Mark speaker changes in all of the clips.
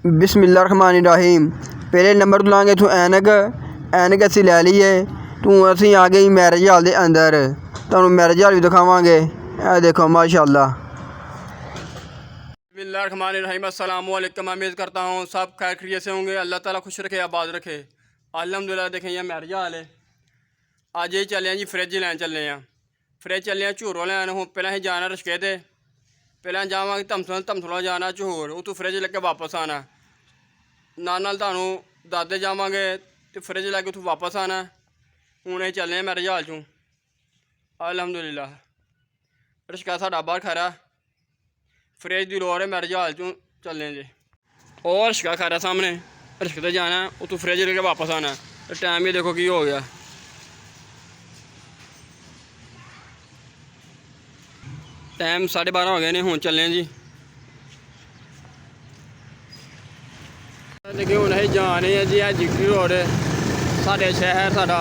Speaker 1: बिस्मिल्लाहिर्रहमानिर्रहीम। पहले नंबर तो लांगे तू ऐनक असी लै ली है। तू असी आ गई मैरिज हाल के अंदर, तुहानू मैरिज हाल भी दिखावांगे। ए देखो माशाअल्लाह।
Speaker 2: बिस्मिल्लाहिर्रहमानिर्रहीम। अस्सलाम वालेकुम। उम्मीद करता हूँ सब खैर खैरियत से होंगे। अल्लाह ताला खुश रखे, आबाद रखे। अल्हम्दुलिल्लाह। देखें ये मैरिज हाल है। अज ही चले जी फ्रिज लैन चले हैं। फ्रिज चले झूरों लैन। हूँ पहले अं जाना रशके ते, पहले जावांगे धमसला जाना झूर, उतों फ्रिज लेके वापस आना। नाल तुहानू दादे जावांगे तो फ्रिज लैके उतों वापस आना। हूँ अं चले मैरिज हाल चों। अल्हम्दुलिल्लाह रशका साडा बाहर खरा, फ्रिज की लोड़ है। मैरिज हाल चों चलने जी। और रशका खरा सामने, रशके ते जाना, उतों फ्रिज लेके वापस आना। तो टाइम ही देखो की हो गया। टाइम 12:30 हो गए ने। हूँ चले जी। देखिए हूँ अं जा रहे हैं जी। जिगरी रोड साढ़े शहर साडा।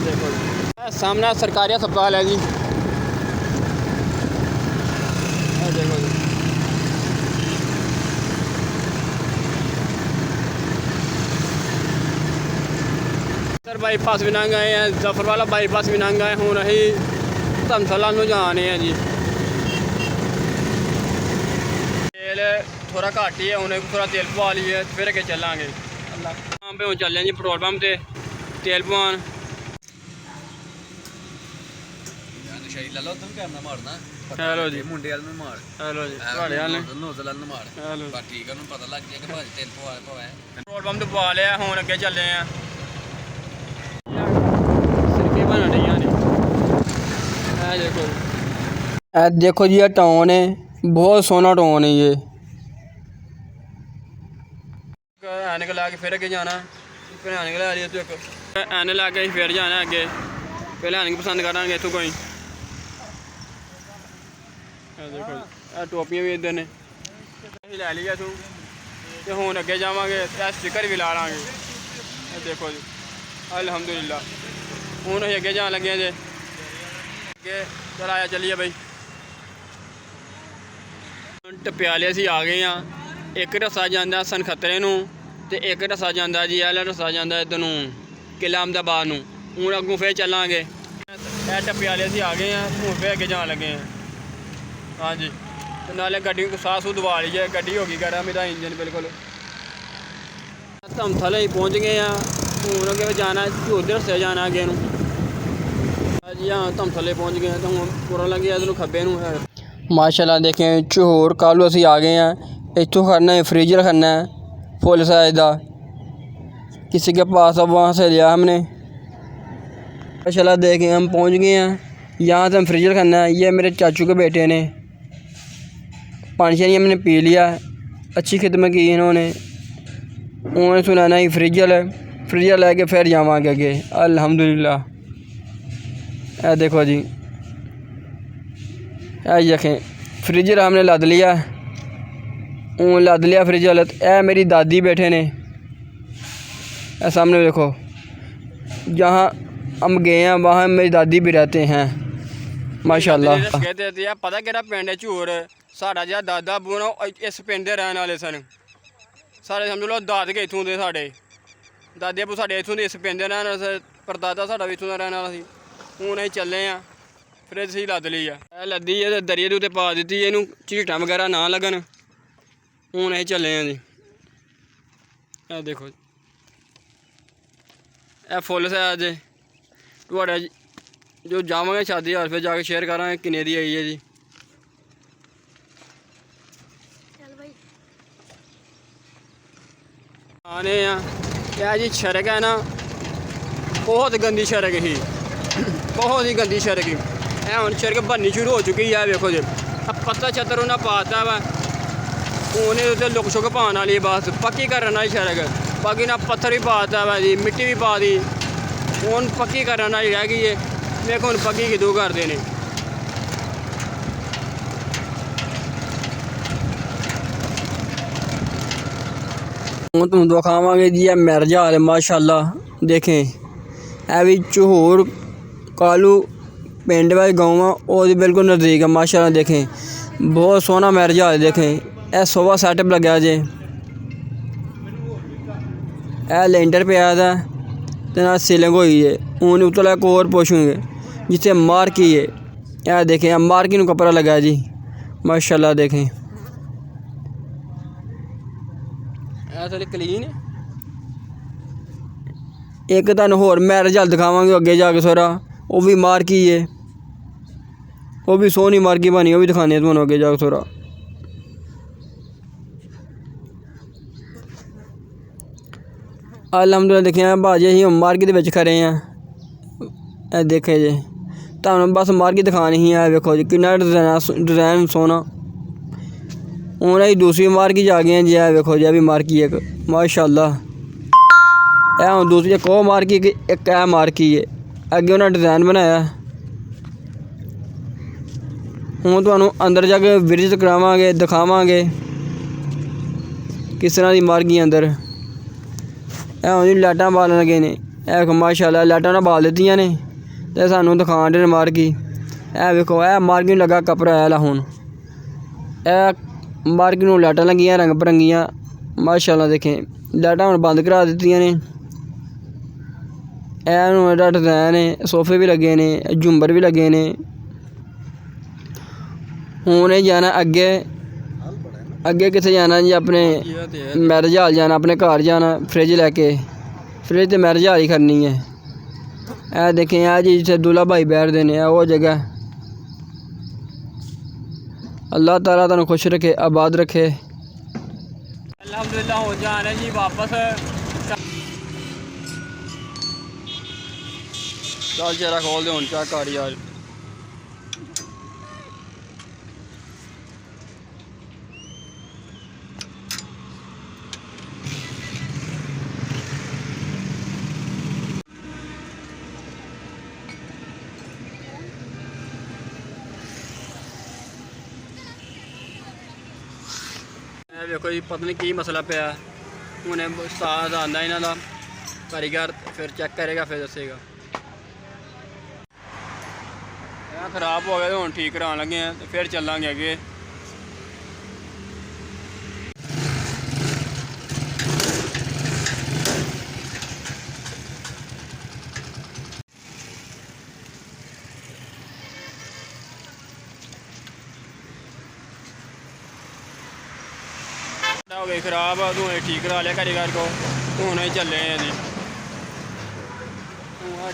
Speaker 2: देखो जी सामने सरकारी अस्पताल है जी। देखो जी सर बाईपास भी लंघ गए हैं, जफर वाला बाईपास भी लंघ गए। हूँ अं धमसला जा रहे हैं जी। तेल थोड़ा घट ही है, उन्हें थोड़ा तेल पवा लीए फिर अगे चलेंगे। अल्लाह पे हूँ चले जी पेट्रोल पंप से तेल पवान। हेलो जी
Speaker 3: मुंडे वाल में मार,
Speaker 2: हेलो जी थोड़े हाल
Speaker 3: नोजल वाल में मार।
Speaker 2: हेलो
Speaker 3: बस ठीक है, पता लग गया कि भाजी तेल पवाया।
Speaker 2: पेट्रोल पंप तो पवा लिया। हूँ अगे चले हैं। सिरके बना रही ने। देखो
Speaker 1: ए देखो जी, ये टाउन है, बहुत सोहना टाउन है ये।
Speaker 2: ऐनक ला के फिर अगे जाना। फिर ऐनक ला ली तो एक ऐनक ला के फिर जाना अगे। पहले ऐनक पसंद करा इतों कोई। देखो टोपियाँ भी इधर ने लै ली इतों। तो हूँ अगे जावे स्टिकर भी ला लाँगे। देखो जी अल्हम्दुलिल्लाह। हूँ अं अगे जान लगे जे। अगे चल आया चलिए बई। टप्याले असी आ गए हाँ। एक रस्सा जाता सनखतरे नूं ते एक रस्सा जाता जी। एल रस्सा जाता इधर नूं किला अहमदाबाद नूं। हूँ अगों फिर चलांगे। ए टप्याले असी आ गए हैं। हूँ फिर अगे जान लगे हैं। हाँ जी तो नाले गड्डी को साह सूह दवा ली है। गड्डी होगी गर्म, मेरा इंजन बिल्कुल। धमसला ही पहुँच गए हैं। हूँ अगे जाना झूर रस्से जाना अगे नूं। जी हाँ धमसले पहुँच गए हैं। तो हूँ पूरा लगे इधर खब्बे नूं है।
Speaker 1: माशाल्लाह देखें चोर कालू असी आ गए हैं। इतों खड़ना है, फ्रीजर खड़ना है फुल साइज का। किसी के पास अब वहाँ से लिया हमने। माशाल्लाह देखें हम पहुँच गए हैं। यहाँ से हम फ्रीजर खड़ना है। ये मेरे चाचू के बेटे ने पानी शानी हमने पी लिया। अच्छी खिदमत की इन्होंने। उन्होंने सुनाना ही फ्रीजर लेके फिर जावांगे अगे। अल्हम्दुलिल्लाह। ए देखो जी, ए देखें फ्रीजर हमने लद लिया। लद लिया फ्रीजर। ए मेरी दादी बैठे ने। ए सामने देखो, जहाँ हम गए हैं वहाँ मेरी दादी भी रहते हैं माशाल्लाह।
Speaker 2: पता कि पिंड है झूर। साढ़ा जो दादा अबू ना इस पिंड के रहने वाले सन। साढ़े समझ लो दाद के इतों के, साढ़े दादे अबू साढ़े इतों के इस पिंड के रहने वाले। परदादा साढ़ा भी इतों का रहने वाला सी। हूँ अं चले हैं। फ्रिज ही लद ली है। लद्दी है दरिए के उत्ते पा दी है। इनू झीटां वगैरह ना लगन। हूँ अं चले हैं जी। ए देखो ए फुल साइज जे थोड़ा जो जावांगे शादी हाल फिर जाके शेयर करांगे किन्ने दी आई है जी। आने क्या जी सड़क है ना, बहुत गंदी सड़क ही, बहुत ही गंदी सड़क ही। हम सड़क बननी शुरू हो चुकी है। देखो जी पत्ता छत्तर उन्हें पाता वा। उन्हें उत्ते लुक शुक पाने वाली बस पक्की करना ही सड़क। बाकी ना पत्थर भी पाता वा जी, मिट्टी भी पा दी। हूँ पक्की करना ही रह गई है। देखो हूँ पक्की किदू करते हैं।
Speaker 1: हूँ तुम दिखावांगे जी ये मैरिज हाल है माशाल्लाह। देखें ए भी चोर कालू पिंड वाले गाँव और बिल्कुल नज़दीक है माशाल्लाह। देखें बहुत सोहना मैरिज हाल है। देखें ਇਹ ਸੋਫਾ ਸੈਟਅਪ ਲੱਗਿਆ ਜੇ, ਇਹ ਲੈਂਟਰ ਪਿਆ ਦਾ ਤੇ ਨਾਲ ਸੀਲਿੰਗ ਹੋਈ ਹੈ। ਹੁਣ ਉੱਤਲਾ ਇੱਕ ਹੋਰ ਪੁੱਛੂਗੇ जिसे मार्की है। यह देखें यहाँ मार्की ਨੂੰ कपड़ा लगा जी माशाल्लाह। देखें
Speaker 2: थोड़ी क्लीन है।
Speaker 1: एक तुहानू होर मैरिज हाल दिखावांगे अगे जाके सारा, वो भी मार्की है, वो भी सोहनी मार्की बनी, वो भी दिखाने तुहानू अगे जाके सारा। अलहमदुलिल्लाह देखें भाजी असीं मार्की दे विच खड़े हैं। ਇਹ ਦੇਖੇ ਜੇ ਤੁਹਾਨੂੰ बस मार्की दिखानी ही है। वेखो जी कितना डिज़ाइन सोहना। हूँ असीं दूसरी मार्की जा गए हैं जी। वेखो जी भी मार्की एक माशाल्लाह। यह हूँ दूसरी एक और मार्की एक है मार्की है, अगे उन्हें डिज़ाइन बनाया। हूँ तुहानू अंदर जाके विजिट करावांगे, दिखावांगे किस तरह की मार्की अंदर। यह हूँ जी लाइटां बालन लगे ने, यह माशाल्लाह लाइटां उन्हें बाल दित्तियां ने ते सानू दिखाण दे मार्की। यह वेखो यह मार्की नूं लगा कपड़ा आया हुण। यह मार्की नूं लाइटां लगियां रंग बिरंगियां माशाल्लाह। देखें लाइटां हुण बंद करा दित्तियां ने। यह नूं एह्दा डिज़ाइन है, सोफे भी लगे ने, झुंबर भी लगे ने। हुण एह् जाना अगे, अगे कित्थे जाना जी? अपने मैरिज हाल जाना, अपने घर जाना फ्रिज लैके। फ्रिज ते मैरिज हाल ही करनी है। यह देखें यह जी जिसे दूल्हा भाई बैठते हैं, वो जगह। अल्लाह ताला तुहानू खुश रखे, आबाद रखे।
Speaker 2: अल्हम्दुलिल्लाह हो जा रहे जी वापस।
Speaker 1: चल चेहरा खोल दे हुण, चेक कर यार।
Speaker 2: देखो जी पता नहीं की मसला पिया। हूँ उस्ताद आंदा इन्हां दा कारीगर, फिर चेक करेगा फिर दसेगा। खराब हो गया तो हुण ठीक कराने लगे हैं, तो फिर चलांगे अगे। हो गई खराब, तू ठीक करा लिया कारीगर को, तो हूँ चले हैं जी।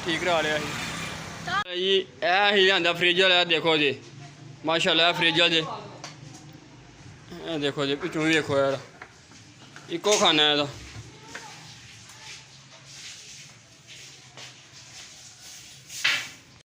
Speaker 2: ठीक करा लिया जी। यह ही लिया फ्रिज वाला, देखो जी माशाल्लाह फ्रिज वाले देखो जी पिछों भी देखो यार, इको खाना है।